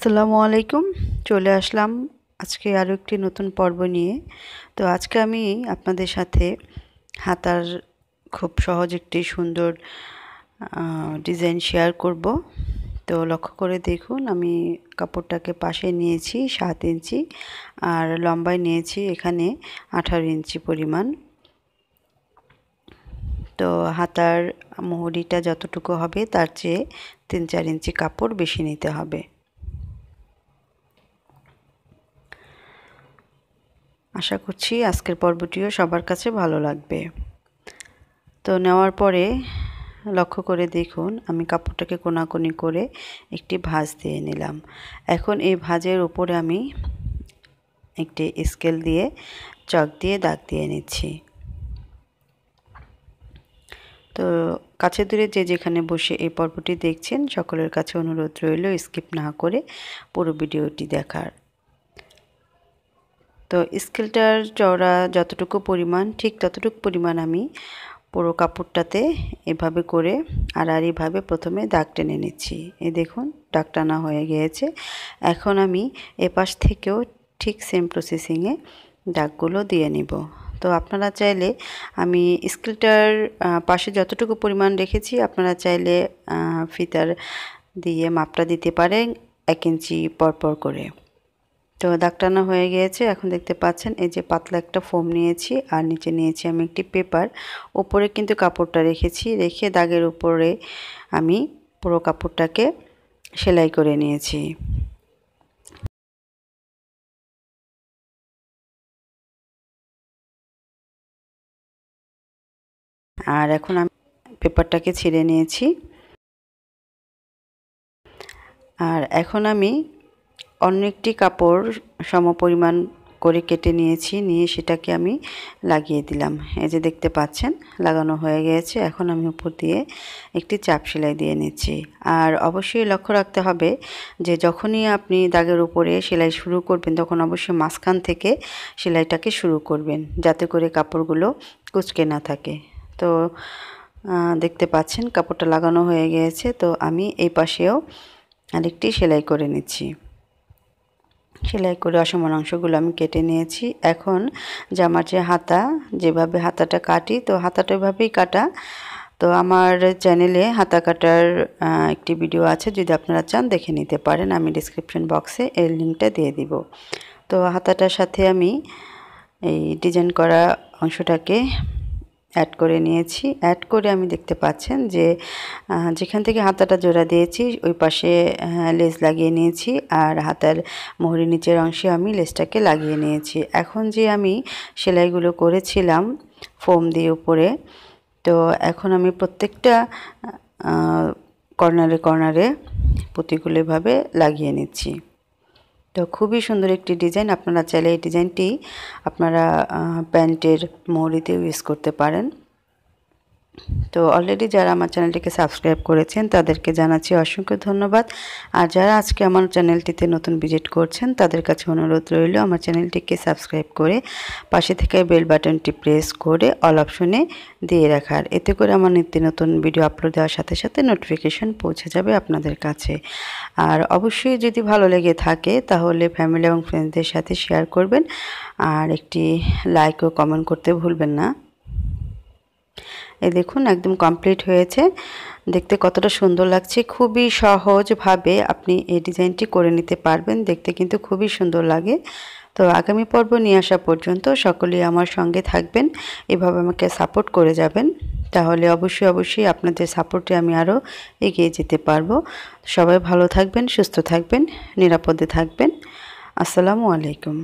আসসালামু আলাইকুম। চলে আসলাম আজকে আরও একটি নতুন পর্ব নিয়ে। তো আজকে আমি আপনাদের সাথে হাতার খুব সহজ একটি সুন্দর ডিজাইন শেয়ার করব। তো লক্ষ্য করে দেখুন, আমি কাপড়টাকে পাশে নিয়েছি 7 ইঞ্চি আর লম্বায় নিয়েছি এখানে 18 ইঞ্চি পরিমাণ। তো হাতার মোহরিটা যতটুকু হবে তার চেয়ে 3-4 ইঞ্চি কাপড় বেশি নিতে হবে। আশা করছি আজকের পর্বটিও সবার কাছে ভালো লাগবে। তো নেওয়ার পরে লক্ষ্য করে দেখুন, আমি কাপড়টাকে কোনাকুনি করে একটি ভাঁজ দিয়ে নিলাম। এখন এই ভাঁজের উপরে আমি একটি স্কেল দিয়ে চক দিয়ে দাগ দিয়ে নিচ্ছি। তো কাছে দূরে যে যেখানে বসে এই পর্বটি দেখছেন সকলের কাছে অনুরোধ রইল স্কিপ না করে পুরো ভিডিওটি দেখার। তো স্কেলটার চওড়া যতটুকু পরিমাণ ঠিক ততটুকু পরিমাণ আমি পুরো কাপড়টাতে এভাবে করে আড়াআড়িভাবে প্রথমে দাগ টেনে নিচ্ছি। এই দেখুন দাগ টানা হয়ে গিয়েছে। এখন আমি এপাশ থেকেও ঠিক সেম প্রসেসিংয়ে দাগগুলো দিয়ে নিব। তো আপনারা চাইলে আমি স্কেলটার পাশে যতটুকু পরিমাণ রেখেছি আপনারা চাইলে ফিতার দিয়ে মাপটা দিতে পারেন 1 ইঞ্চি পরপর করে। তো দাগ টানা হয়ে গিয়েছে। এখন দেখতে পাচ্ছেন এই যে পাতলা একটা ফোম নিয়েছি আর নিচে নিয়েছি আমি একটি পেপার। উপরে কিন্তু কাপড়টা রেখেছি, রেখে দাগের উপরে আমি পুরো কাপড়টাকে সেলাই করে নিয়েছি। আর এখন আমি পেপারটাকে ছিঁড়ে নিয়েছি। আর এখন আমি অন্য একটি কাপড় সমপরিমাণ করে কেটে নিয়েছি, নিয়ে সেটাকে আমি লাগিয়ে দিলাম। এই যে দেখতে পাচ্ছেন লাগানো হয়ে গিয়েছে। এখন আমি উপর দিয়ে একটি চাপ সেলাই দিয়ে নিচ্ছি। আর অবশ্যই লক্ষ্য রাখতে হবে যে যখনই আপনি দাগের উপরে সেলাই শুরু করবেন তখন অবশ্যই মাঝখান থেকে সেলাইটাকে শুরু করবেন, যাতে করে কাপড়গুলো কুঁচকে না থাকে। তো দেখতে পাচ্ছেন কাপড়টা লাগানো হয়ে গিয়েছে। তো আমি এই পাশেও আরেকটি সেলাই করে নিচ্ছি। সেলাই করে অসমান অংশগুলো আমি কেটে নিয়েছি। এখন জামার যে হাতা, যেভাবে হাতাটা কাটি তো হাতাটা ওইভাবেই কাটা। তো আমার চ্যানেলে হাতা কাটার একটি ভিডিও আছে, যদি আপনারা চান দেখে নিতে পারেন, আমি ডেসক্রিপশন বক্সে এর লিঙ্কটা দিয়ে দিব। তো হাতাটার সাথে আমি এই ডিজাইন করা অংশটাকে অ্যাড করে নিয়েছি। অ্যাড করে আমি দেখতে পাচ্ছেন যে যেখান থেকে হাতাটা জোড়া দিয়েছি ওই পাশে লেস লাগিয়ে নিয়েছি, আর হাতার মোহরি নিচের অংশে আমি লেসটাকে লাগিয়ে নিয়েছি। এখন যে আমি সেলাইগুলো করেছিলাম ফোম দিয়ে উপরে, তো এখন আমি প্রত্যেকটা কর্নারে কর্নারে পুঁতিগুলো এভাবে লাগিয়ে নিচ্ছি। তো খুবই সুন্দর একটি ডিজাইন। আপনারা চাইলে এই ডিজাইনটি আপনারা প্যান্টের মোহরিতেও ইউজ করতে পারেন। তো অলরেডি যারা আমার চ্যানেলটিকে সাবস্ক্রাইব করেছেন তাদেরকে জানাচ্ছি অসংখ্য ধন্যবাদ। আর যারা আজকে আমার চ্যানেলটিতে নতুন ভিজিট করছেন তাদের কাছে অনুরোধ রইল আমার চ্যানেলটিকে সাবস্ক্রাইব করে পাশে থেকে বেল বাটনটি প্রেস করে অল অপশনে দিয়ে রাখার। এতে করে আমার নিত্য নতুন ভিডিও আপলোড দেওয়ার সাথে সাথে নোটিফিকেশন পৌঁছে যাবে আপনাদের কাছে। আর অবশ্যই যদি ভালো লেগে থাকে তাহলে ফ্যামিলি এবং ফ্রেন্ডসদের সাথে শেয়ার করবেন, আর একটি লাইক ও কমেন্ট করতে ভুলবেন না। এই দেখুন একদম কমপ্লিট হয়েছে। দেখতে কতটা সুন্দর লাগছে। খুবই সহজভাবে আপনি এই ডিজাইনটি করে নিতে পারবেন, দেখতে কিন্তু খুবই সুন্দর লাগে। তো আগামী পর্ব নিয়ে আসা পর্যন্ত সকলেই আমার সঙ্গে থাকবেন, এভাবে আমাকে সাপোর্ট করে যাবেন। তাহলে অবশ্যই আপনাদের সাপোর্টে আমি আরও এগিয়ে যেতে পারবো। সবাই ভালো থাকবেন, সুস্থ থাকবেন, নিরাপদে থাকবেন। আসসালামু আলাইকুম।